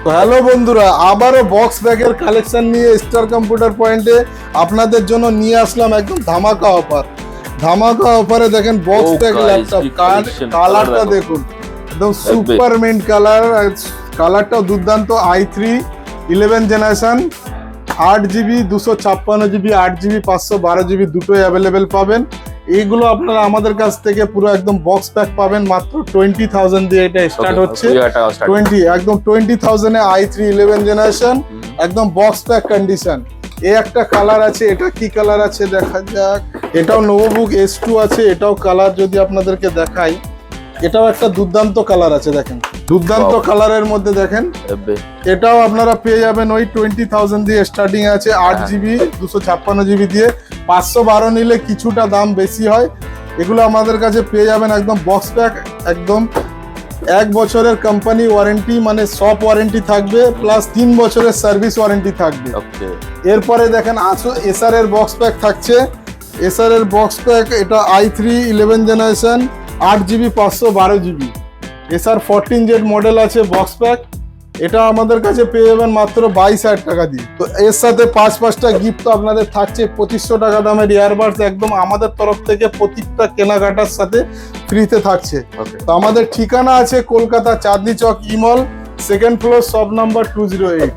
তো হ্যালো বন্ধুরা, আবারও বক্স ব্যাগের কালেকশন নিয়ে স্টার কম্পিউটার পয়েন্টে আপনাদের জন্য নিয়ে আসলাম একদম ধামাকা অফার। ধামাকা অফারে দেখেন বক্স ব্যাগ ল্যাপটপ, কালারটা দেখুন একদম সুপার মিন্ট কালার, কালারটাও দুর্দান্ত। i3 11 generation, 8GB 256GB, 8GB 512GB দুটোই অ্যাভেলেবেল পাবেন। এইগুলো আপনারা আমাদের কাছ থেকে পুরো একদম বক্স প্যাক পাবেন মাত্র 20,000 দিয়ে। এটা স্টার্ট হচ্ছে 20, একদম 20,000 এ i3 11 জেনারেশন একদম বক্স প্যাক কন্ডিশন। এই একটা কালার আছে, এটা কি কালার আছে দেখা যাক। এটাও নোটবুক S2 আছে, এটাও কালার যদি আপনাদেরকে দেখাই, এটাও একটা দুর্দান্ত কালার আছে। দেখেন দুর্দান্ত কালারের মধ্যে দেখেন, এটাও আপনারা পেয়ে যাবেন ওই 20,000 দিয়ে স্টার্টিং আছে, 8GB 256GB দিয়ে। 512 নিলে কিছুটা দাম বেশি হয়। এগুলো আমাদের কাছে পেয়ে যাবেন একদম বক্স প্যাক, একদম 1 বছরের কোম্পানি ওয়ারেন্টি, মানে শপ ওয়ারেন্টি থাকবে, প্লাস 3 বছরের সার্ভিস ওয়ারেন্টি থাকবে। এরপরে দেখেন এসআর এর বক্স প্যাক থাকছে। এসআর এর বক্স প্যাক, এটা i3 11 generation, 8GB 512GB, SR 14Z model আছে বক্স প্যাক। এটা আমাদের কাছে পেয়ে যাবেন মাত্র 22,000 টাকা দিয়ে। তো এর সাথে 5-5টা গিফট তো আপনাদের থাকছে। 2500 টাকা দামের ইয়ারবাডস একদম আমাদের তরফ থেকে প্রত্যেকটা কেনাকাটার সাথে ফ্রিতে থাকছে। তো আমাদের ঠিকানা আছে কলকাতা চাঁদনি চক ইমল, 2nd ফ্লোর, শপ নাম্বার 208।